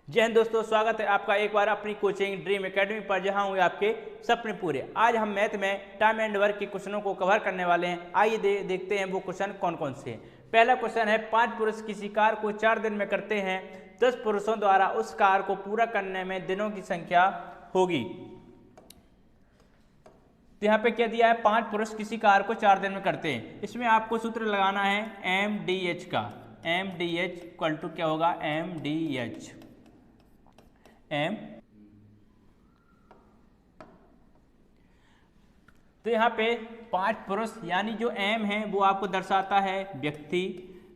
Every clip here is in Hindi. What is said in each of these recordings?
जय हिंद दोस्तों, स्वागत है आपका एक बार अपनी कोचिंग ड्रीम एकेडमी पर, जहां हुए आपके सपने पूरे। आज हम मैथ में टाइम एंड वर्क के क्वेश्चनों को कवर करने वाले हैं। आइए देखते हैं वो क्वेश्चन कौन कौन से हैं। पहला क्वेश्चन है, 5 पुरुष किसी कार्य को 4 दिन में करते हैं, 10 पुरुषों द्वारा उस कार्य को पूरा करने में दिनों की संख्या होगी। तो यहाँ पे क्या दिया है, 5 पुरुष किसी कार्य को 4 दिन में करते हैं। इसमें आपको सूत्र लगाना है MDH का। MDH इक्वल टू क्या होगा, MDH M। तो यहाँ पे 5 पुरुष यानी जो M है वो आपको दर्शाता है व्यक्ति,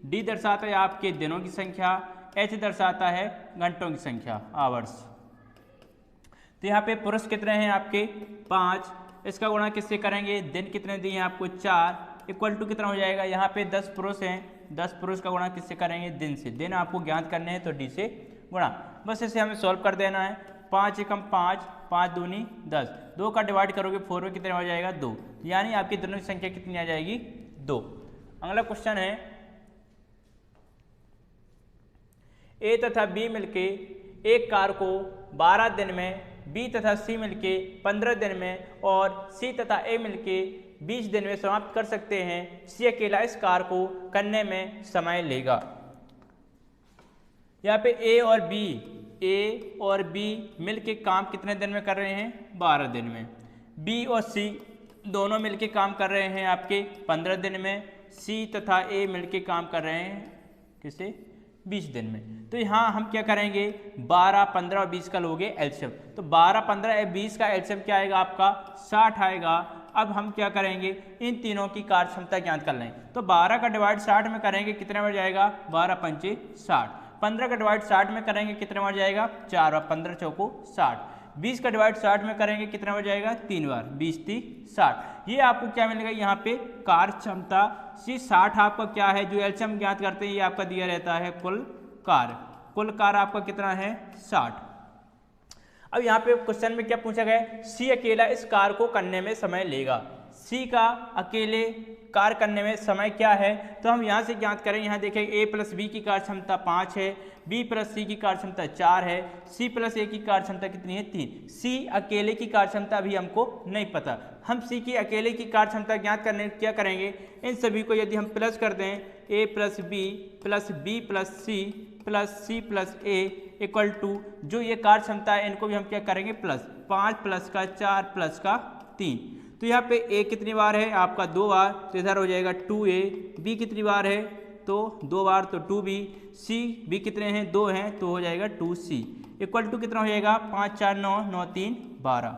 D दर्शाता है आपके दिनों की संख्या, H दर्शाता है घंटों की संख्या, आवर्स। तो यहाँ पे पुरुष कितने हैं आपके 5, इसका गुणा किससे करेंगे, दिन कितने दिए हैं आपको 4, इक्वल टू कितना हो जाएगा, यहाँ पे 10 पुरुष हैं, 10 पुरुष का गुणा किससे करेंगे, दिन से। दिन आपको ज्ञात करने हैं तो D से गुणा, बस इसे हमें सॉल्व कर देना है। 5 एकम 5, 5 दूनी 10, 2 का डिवाइड करोगे 4 में कितने हो जाएगा 2, यानी आपकी दोनों की संख्या कितनी आ जाएगी 2। अगला क्वेश्चन है, A तथा B मिलके एक कार को 12 दिन में, B तथा C मिलके 15 दिन में और C तथा A मिलके 20 दिन में समाप्त कर सकते हैं। C अकेला इस कार को करने में समय लेगा। यहाँ पे A और B मिलके काम कितने दिन में कर रहे हैं, 12 दिन में। B और C दोनों मिलके काम कर रहे हैं आपके 15 दिन में। C तथा A मिलके काम कर रहे हैं किसे, 20 दिन में। तो यहाँ हम क्या करेंगे, 12, 15 और 20 का लोगे एलसीएम। तो 12, 15 और 20 का एलसीएम क्या आएगा आपका 60 आएगा। अब हम क्या करेंगे, इन तीनों की कार्य क्षमता ज्ञात कर लें। तो 12 का डिवाइड 60 में करेंगे कितने बढ़ जाएगा, 12 पंचे 60। 15 का डिवाइड 60 में करेंगे कितने बार जाएगा 4 और 15 चौको 60। 20 का डिवाइड 60 में करेंगे कितने बार जाएगा 3 बार, 20 3 60। ये आपको क्या मिलेगा, यहाँ पे कार्य क्षमता सी 60 आपका क्या है, जो एलसीएम ज्ञात करते हैं ये आपका दिया रहता है कुल कार्य आपका कितना है 60। अब यहाँ पे क्वेश्चन में क्या पूछा गया है, सी अकेला इस कार्य को करने में समय लेगा। सी का अकेले कार्य करने में समय क्या है, तो हम यहाँ से ज्ञात करें। यहाँ देखें A प्लस B की कार्य क्षमता 5 है, B प्लस C की कार्य क्षमता 4 है, C प्लस A की कार्य क्षमता कितनी है 3। C अकेले की कार्य क्षमता अभी हमको नहीं पता। हम C की अकेले की कार्य क्षमता ज्ञात करने क्या करेंगे, इन सभी को यदि हम प्लस कर दें, A plus B plus B plus C plus C plus A equal to जो ये कार्य क्षमता है इनको भी हम क्या करेंगे प्लस, 5 प्लस का 4 प्लस का 3। तो यहाँ पे A कितनी बार है आपका 2 बार, तो इधर हो जाएगा 2A। B कितनी बार है तो 2 बार, तो 2B। C B कितने हैं 2 हैं, तो हो जाएगा 2C इक्वल टू कितना हो जाएगा 5 4 9 9 3 12।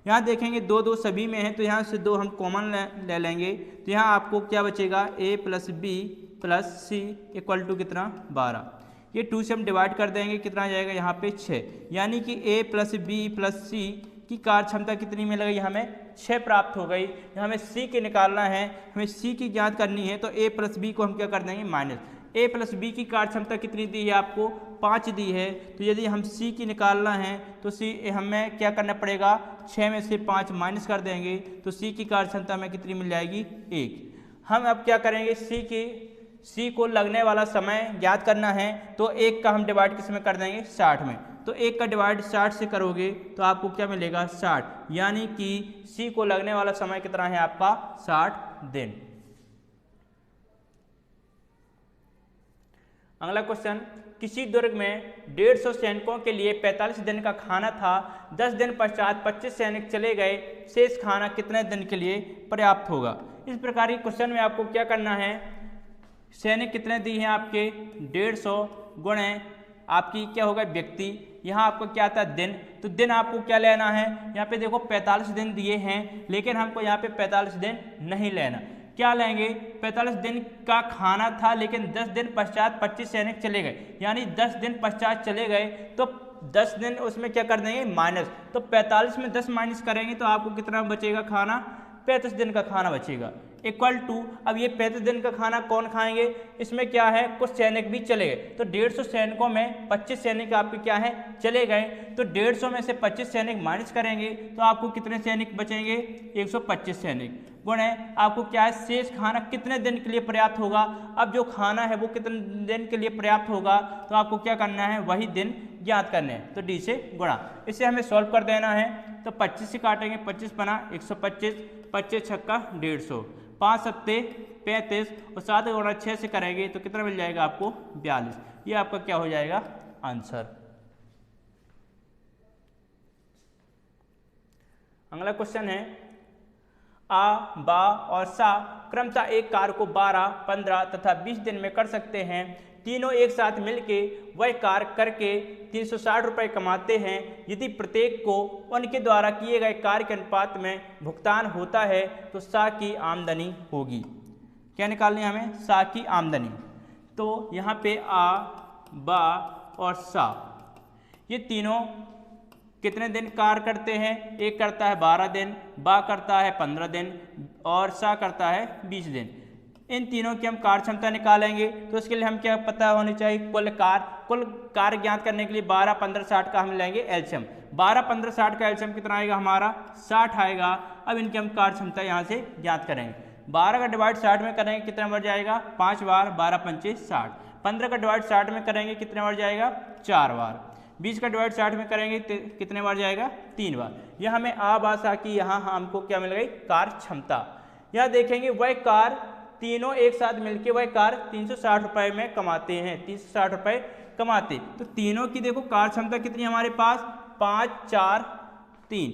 यहाँ देखेंगे 2 2 सभी में है, तो यहाँ से 2 हम कॉमन ले लेंगे। तो यहाँ आपको क्या बचेगा, A plus B plus C equal to कितना 12। ये 2 से हम डिवाइड कर देंगे, कितना आ जाएगा यहाँ पे 6, यानी कि A plus B plus C की कार्य क्षमता कितनी मिलेगी, हमें 6 प्राप्त हो गई। हमें C के निकालना है, हमें C की ज्ञात करनी है, तो A प्लस B को हम क्या कर देंगे माइनस। A प्लस B की कार्य क्षमता कितनी दी है आपको 5 दी है, तो यदि हम C की निकालना है तो C हमें क्या करना पड़ेगा, 6 में से 5 माइनस कर देंगे, तो C की कार्य क्षमता हमें कितनी मिल जाएगी 1। हम अब क्या करेंगे, C को लगने वाला समय ज्ञात करना है, तो 1 का हम डिवाइड किस में कर देंगे 60 में। तो 1 का डिवाइड 60 से करोगे तो आपको क्या मिलेगा 60, यानी कि C को लगने वाला समय कितना है आपका 60 दिन। अगला क्वेश्चन, किसी दुर्ग में 150 सैनिकों के लिए 45 दिन का खाना था, 10 दिन पश्चात 25 सैनिक चले गए, शेष खाना कितने दिन के लिए पर्याप्त होगा। इस प्रकार के क्वेश्चन में आपको क्या करना है, सैनिक कितने दी हैं आपके 150 गुणे आपकी क्या होगा व्यक्ति, यहाँ आपको क्या आता है दिन, तो दिन आपको क्या लेना है, यहाँ पे देखो 45 दिन दिए हैं, लेकिन हमको यहाँ पे 45 दिन नहीं लेना। क्या लेंगे, 45 दिन का खाना था लेकिन 10 दिन पश्चात 25 सैनिक चले गए, यानी 10 दिन पश्चात चले गए तो 10 दिन उसमें क्या कर देंगे माइनस। तो 45 में 10 माइनस करेंगे तो आपको कितना बचेगा खाना, 35 दिन का खाना बचेगा इक्वल टू। अब ये 35 दिन का खाना कौन खाएंगे, इसमें क्या है कुछ सैनिक भी चले गए, तो 150 सैनिकों में 25 सैनिक आपके क्या है चले गए, तो 150 में से 25 सैनिक माइनस करेंगे तो आपको कितने सैनिक बचेंगे 125 सैनिक गुणे आपको क्या है शेष खाना कितने दिन के लिए पर्याप्त होगा। अब जो खाना है वो कितने दिन के लिए पर्याप्त होगा, तो आपको क्या करना है वही दिन ज्ञात करने हैं, तो डी से गुणा। इसे हमें सॉल्व कर देना है, तो 25 से काटेंगे, 25 बना 125, 25 छक्का 150, 5 सत्ते 35 और 7 गुणा 6 से करेंगे तो कितना मिल जाएगा आपको 42। ये आपका क्या हो जाएगा आंसर। अगला क्वेश्चन है आ, बा और सा क्रमशः एक कार्य को 12, 15 तथा 20 दिन में कर सकते हैं। तीनों एक साथ मिलके वह कार्य करके 360 रुपये कमाते हैं। यदि प्रत्येक को उनके द्वारा किए गए कार्य के अनुपात में भुगतान होता है तो सा की आमदनी होगी। क्या निकालनी है हमें? सा की आमदनी। तो यहाँ पे आ, बा और सा ये तीनों कितने दिन कार्य करते हैं? एक करता है 12 दिन, बा करता है 15 दिन और सा करता है 20 दिन। इन तीनों की हम कार्य क्षमता निकालेंगे तो इसके लिए हम क्या पता होनी चाहिए? कुल कार्य ज्ञात करने के लिए 12, 15, 60 का हम लेंगे एलसीएम। 12, 15, 60 का एलसीएम कितना आएगा हमारा? 60 आएगा। अब इनकी हम कार्य क्षमता यहाँ से ज्ञात करेंगे। 12 का डिवाइड 60 में करेंगे कितना बार जाएगा? 5 बार, 12 पंचे 60। 15 का डिवाइड 60 में करेंगे कितने बार जाएगा? 4 बार। 20 का डिवाइड 60 में करेंगे कितने बार जाएगा? 3 बार। यह हमें आ, बा, सा की यहाँ हमको क्या मिल गई? कार्य क्षमता। यहाँ देखेंगे वह कार्य तीनों एक साथ मिलके वह कार्य 360 रुपये में कमाते हैं, 360 रुपये कमाते। तो तीनों की देखो कार्य क्षमता कितनी हमारे पास? 5, 4, 3,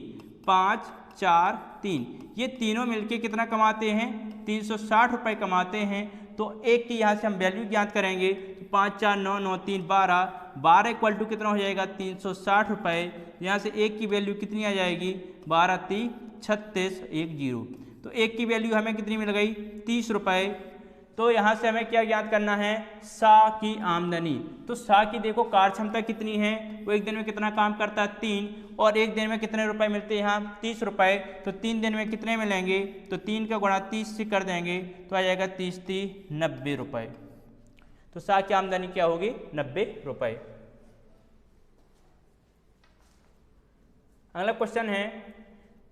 5, 4, 3। ये तीनों मिलके कितना कमाते हैं? 360 रुपये कमाते हैं। तो एक की यहाँ से हम वैल्यू ज्ञात करेंगे तो 5, 4, 9, 9, 3, 12, 12 इक्वल टू कितना हो जाएगा? 360 रुपये। यहाँ से एक की वैल्यू कितनी आ जाएगी? 12, 3, 36, 1, 0। तो एक की वैल्यू हमें कितनी मिल गई? 30 रुपये। तो यहाँ से हमें क्या ज्ञात करना है? सा की आमदनी। तो सा की देखो कार्य क्षमता कितनी है? वो एक दिन में कितना काम करता है? 3। और एक दिन में कितने रुपए मिलते हैं यहाँ? 30 रुपये। तो 3 दिन में कितने मिलेंगे? तो 3 का गुणा 30 से कर देंगे तो आ जाएगा 30, 30, 90 रुपये। तो सा की आमदनी क्या होगी? 90 रुपये। अगला क्वेश्चन है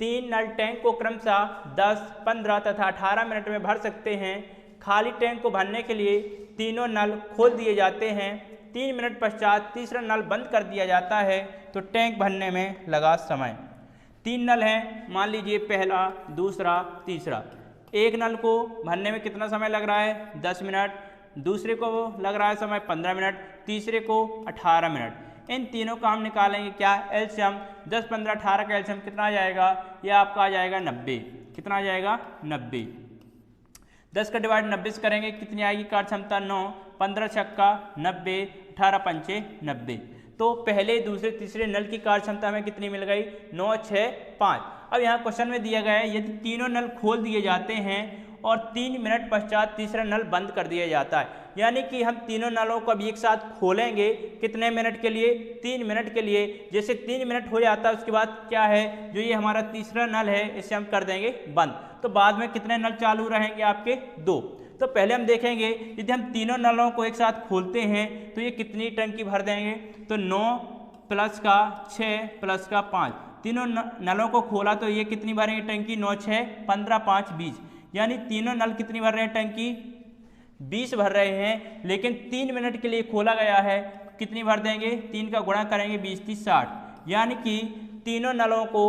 3 नल टैंक को क्रमशः 10, 15 तथा 18 मिनट में भर सकते हैं। खाली टैंक को भरने के लिए तीनों नल खोल दिए जाते हैं। 3 मिनट पश्चात तीसरा नल बंद कर दिया जाता है तो टैंक भरने में लगा समय। 3 नल हैं, मान लीजिए पहला, दूसरा, तीसरा। एक नल को भरने में कितना समय लग रहा है? 10 मिनट। दूसरे को लग रहा है समय 15 मिनट, तीसरे को 18 मिनट। इन तीनों का हम निकालेंगे क्या? एलसीएम। 10, 15, 18 का एलसीएम कितना आ जाएगा? यह आपका आ जाएगा 90। कितना आ जाएगा? 90। 10 का डिवाइड 90 से करेंगे कितनी आएगी कार्य क्षमता? 9। 15 छक्का 90, 18 पंचे 90। तो पहले, दूसरे, तीसरे नल की कार्य क्षमता हमें कितनी मिल गई? 9, 6, 5। अब यहाँ क्वेश्चन में दिया गया है यदि तीनों नल खोल दिए जाते हैं और 3 मिनट पश्चात तीसरा नल बंद कर दिया जाता है, यानी कि हम तीनों नलों को अभी एक साथ खोलेंगे कितने मिनट के लिए? 3 मिनट के लिए। जैसे 3 मिनट हो जाता है उसके बाद क्या है? जो ये हमारा तीसरा नल है इसे हम कर देंगे बंद। तो बाद में कितने नल चालू रहेंगे आपके? 2। तो पहले हम देखेंगे यदि हम तीनों नलों को एक साथ खोलते हैं तो ये कितनी टंकी भर देंगे? तो 9 प्लस का 6 प्लस का 5। तीनों नलों को खोला तो ये कितनी भरेंगे टंकी? 9, 6, 15, 5, 20। यानी तीनों नल कितनी भर रहे हैं टंकी? 20 भर रहे हैं। लेकिन 3 मिनट के लिए खोला गया है, कितनी भर देंगे? 3 का गुणा करेंगे 20, 30, 60। यानी कि तीनों नलों को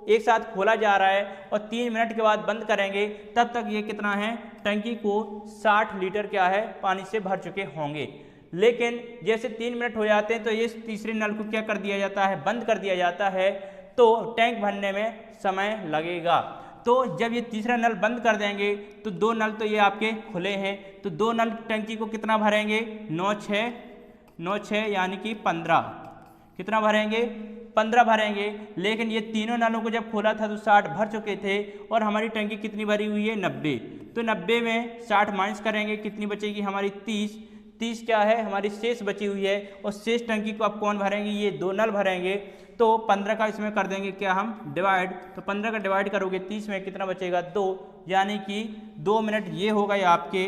एक साथ खोला जा रहा है और 3 मिनट के बाद बंद करेंगे, तब तक ये कितना है? टंकी को 60 लीटर क्या है? पानी से भर चुके होंगे। लेकिन जैसे 3 मिनट हो जाते हैं तो ये तीसरे नल को क्या कर दिया जाता है? बंद कर दिया जाता है। तो टैंक भरने में समय लगेगा। तो जब ये तीसरा नल बंद कर देंगे तो 2 नल तो ये आपके खुले हैं, तो 2 नल टंकी को कितना भरेंगे? 9, 6 यानी कि 15। कितना भरेंगे? 15 भरेंगे। लेकिन ये तीनों नलों को जब खोला था तो 60 भर चुके थे और हमारी टंकी कितनी भरी हुई है? 90। तो 90 में 60 माइनस करेंगे, कितनी बचेगी हमारी? 30। 30 क्या है? हमारी शेष बची हुई है। और शेष टंकी को अब कौन भरेंगे? ये 2 नल भरेंगे। तो 15 का इसमें कर देंगे क्या हम? डिवाइड। तो 15 का डिवाइड करोगे 30 में कितना बचेगा? 2। यानी कि 2 मिनट ये हो गए आपके,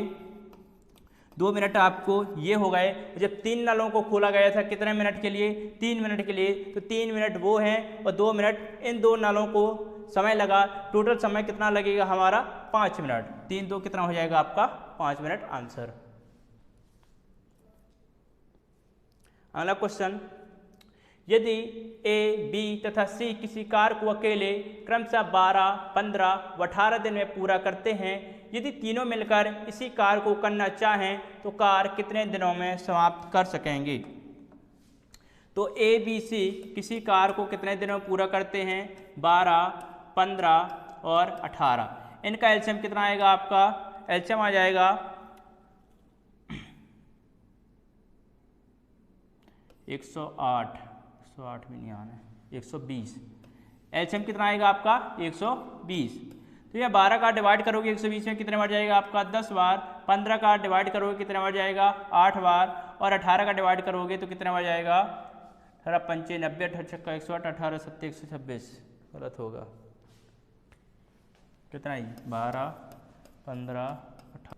2 मिनट आपको ये हो गए। जब 3 नलों को खोला गया था कितने मिनट के लिए? 3 मिनट के लिए। तो 3 मिनट वो हैं और 2 मिनट इन 2 नलों को समय लगा। टोटल समय कितना लगेगा हमारा? 5 मिनट। 3, 2 कितना हो जाएगा आपका? 5 मिनट आंसर। अगला क्वेश्चन यदि ए, बी तथा सी किसी कार्य को अकेले क्रमशः 12, 15 व 18 दिन में पूरा करते हैं, यदि तीनों मिलकर इसी कार्य को करना चाहें तो कार्य कितने दिनों में समाप्त कर सकेंगे। तो ए, बी, सी किसी कार्य को कितने दिनों में पूरा करते हैं, 12, 15 और 18। इनका एलसीएम कितना आएगा, आपका एलसीएम आ जाएगा 108 भी नहीं आना है, 120। एलसीएम कितना आएगा आपका 120। तो यह 12 का डिवाइड करोगे 120 में कितने बार जाएगा आपका 10 बार, 15 का डिवाइड करोगे कितने बार जाएगा 8 बार, और 18 का डिवाइड करोगे तो कितने बार जाएगा 18 पंचे 90, 18 छक्का 108, 18 सत्ते 126। गलत होगा, कितना ही 12, 15, 18।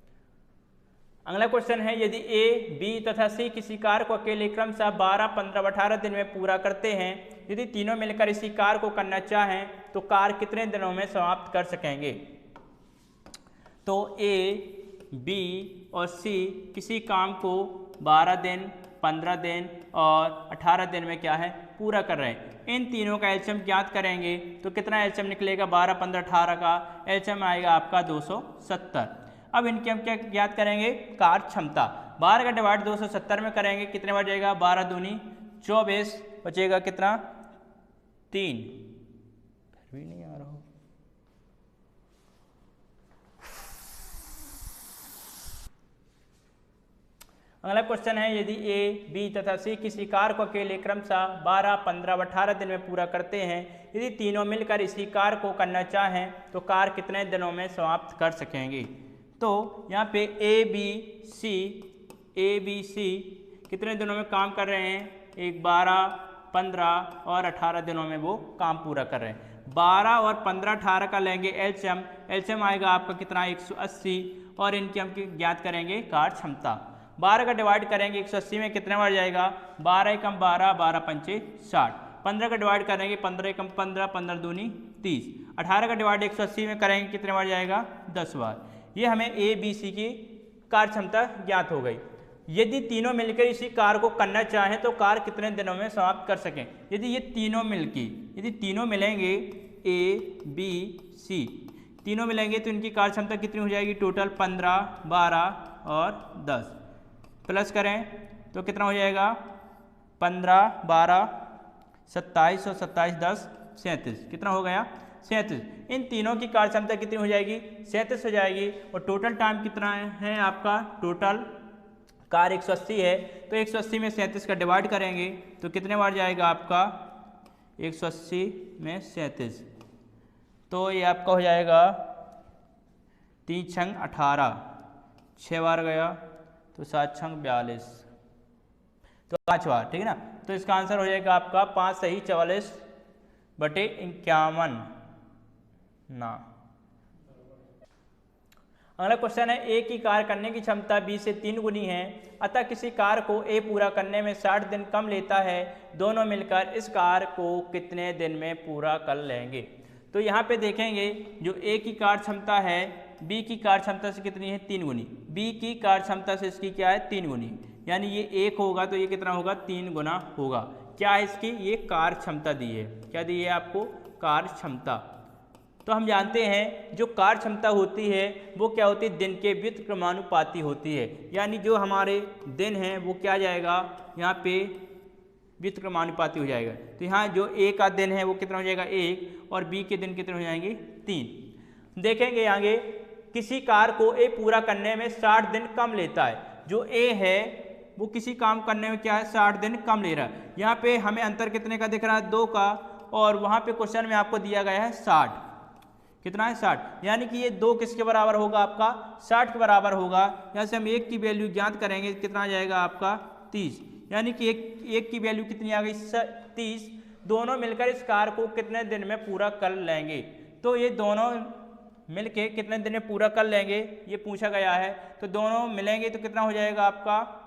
अगला क्वेश्चन है, यदि ए, बी तथा सी किसी कार्य को अकेले क्रमशः 12, 15 व 18 दिन में पूरा करते हैं, यदि तीनों मिलकर इसी कार्य को करना चाहें तो कार्य कितने दिनों में समाप्त कर सकेंगे। तो ए, बी और सी किसी काम को 12 दिन, 15 दिन और 18 दिन में क्या है पूरा कर रहे हैं। इन तीनों का एलसीएम ज्ञात करेंगे तो कितना एलसीएम निकलेगा, 12, 15, 18 का एलसीएम आएगा आपका 270। अब इनके हम क्या ज्ञात करेंगे, कार्य क्षमता। 12 का डिवाइड 270 में करेंगे कितने बार जाएगा, 12 दूनी 24, बचेगा कितना 3। फिर भी नहीं आ रहा हो। अगला क्वेश्चन है, यदि ए, बी तथा सी किसी कार्य को अकेले क्रमशः 12, 15 व 18 दिन में पूरा करते हैं, यदि तीनों मिलकर इसी कार्य को करना चाहें तो कार्य कितने दिनों में समाप्त कर सकेंगे। तो यहाँ पे ए, बी, सी कितने दिनों में काम कर रहे हैं, 12, 15 और 18 दिनों में वो काम पूरा कर रहे हैं। 12 और 15, 18 का लेंगे एलसीएम आएगा आपका कितना 180, और इनकी हम ज्ञात करेंगे कार्य क्षमता। 12 का डिवाइड करेंगे 180 में कितने बार जाएगा, 12 एकम 12, 12 पंचे 60। 15 का डिवाइड करेंगे 15 एकम 15, 15 दूनी 30। 18 का डिवाइड 180 में करेंगे कितने बार जाएगा 10 बार। ये हमें ए, बी, सी की कार्य क्षमता ज्ञात हो गई। यदि तीनों मिलकर इसी कार्य को करना चाहें तो कार्य कितने दिनों में समाप्त कर सकें। यदि ये तीनों मिलेंगे ए, बी, सी तीनों मिलेंगे तो इनकी कार्य क्षमता कितनी हो जाएगी, टोटल 15, 12 और 10। प्लस करें तो कितना हो जाएगा 15, 12, 27 और 27, 10, 37। कितना हो गया 37। इन तीनों की कार्य क्षमता कितनी हो जाएगी 37 हो जाएगी। और टोटल टाइम कितना है आपका, टोटल कार्य 180 है, तो 180 में 37 का डिवाइड करेंगे तो कितने बार जाएगा आपका 180 में 37, तो ये आपका हो जाएगा 3 छंग 18, 6 बार गया तो 7 छंग 42, तो 5 बार, ठीक है ना। तो इसका आंसर हो जाएगा आपका 5 सही 44/51 ना। अगला क्वेश्चन है, ए की कार्य करने की क्षमता बी से 3 गुनी है, अतः किसी कार्य को ए पूरा करने में 60 दिन कम लेता है, दोनों मिलकर इस कार्य को कितने दिन में पूरा कर लेंगे। तो यहाँ पे देखेंगे जो ए की कार्य क्षमता है बी की कार्य क्षमता से कितनी है 3 गुनी, बी की कार्य क्षमता से इसकी क्या है 3 गुनी, यानी ये 1 होगा तो ये कितना होगा 3 गुना होगा। क्या है इसकी, ये कार्य क्षमता दी है, क्या दी है आपको कार्य क्षमता। तो हम जानते हैं जो कार्य क्षमता होती है वो क्या होती है, दिन के व्युत्क्रमानुपाती होती है, यानी जो हमारे दिन हैं वो क्या जाएगा यहाँ पे व्युत्क्रमानुपाती हो जाएगा। तो यहाँ जो ए का दिन है वो कितना हो जाएगा 1 और बी के दिन कितने हो जाएंगे 3। देखेंगे आगे, किसी कार्य को ए पूरा करने में 60 दिन कम लेता है, जो ए है वो किसी काम करने में क्या है 60 दिन कम ले रहा है। यहाँ पे हमें अंतर कितने का दिख रहा है 2 का, और वहाँ पे क्वेश्चन में आपको दिया गया है 60, कितना है 60, यानी कि ये 2 किसके बराबर होगा आपका 60 के बराबर होगा। यहाँ से हम 1 की वैल्यू ज्ञात करेंगे कितना आ जाएगा आपका 30, यानी कि एक की वैल्यू कितनी आ गई 30। दोनों मिलकर इस कार्य को कितने दिन में पूरा कर लेंगे, तो ये दोनों मिलके कितने दिन में पूरा कर लेंगे ये पूछा गया है। तो दोनों मिलेंगे तो कितना हो जाएगा आपका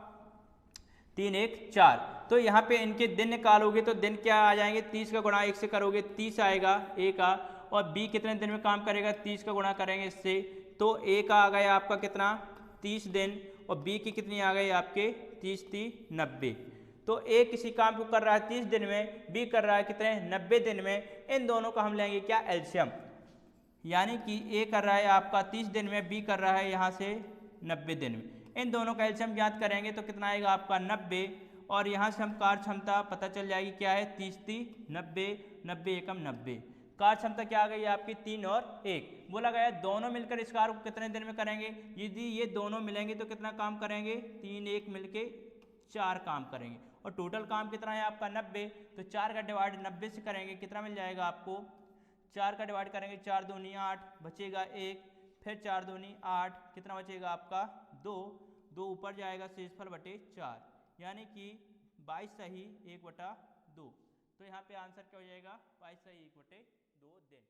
3, 1, 4। तो यहाँ पे इनके दिन निकालोगे तो दिन क्या आ जाएंगे, 30 का गुणा 1 से करोगे 30 आएगा ए का, और बी कितने दिन में काम करेगा 30 का गुणा करेंगे इससे, तो ए का आ गया आपका कितना 30 दिन, और बी की कितनी आ गई आपके 30, 30, 90। तो ए किसी काम को कर रहा है 30 दिन में, बी कर रहा है कितने 90 दिन में। इन दोनों का हम लेंगे क्या एलसीएम, यानी कि ए कर रहा है आपका 30 दिन में, बी कर रहा है यहाँ से 90 दिन में। इन दोनों का एलसीएम ज्ञात करेंगे तो कितना आएगा आपका 90, और यहाँ से हम कार्य क्षमता पता चल जाएगी क्या है 30 30 90 90 एकम 90। कार्य क्षमता क्या आ गई आपकी 3 और 1। बोला गया दोनों मिलकर इस कार्य को कितने दिन में करेंगे, यदि ये दोनों मिलेंगे तो कितना काम करेंगे 3 1 मिलके 4 काम करेंगे, और टोटल काम कितना है आपका 90। तो 4 का डिवाइड 90 से करेंगे कितना मिल जाएगा आपको, 4 का डिवाइड करेंगे 4 दूनी 8 बचेगा 1, फिर 4 दूनी 8 कितना बचेगा आपका 2, 2 ऊपर जाएगा शेषफल बटे 4, यानी कि 22 सही 1/2। तो यहाँ पे आंसर क्या हो जाएगा 22 सही 1/2 दिन।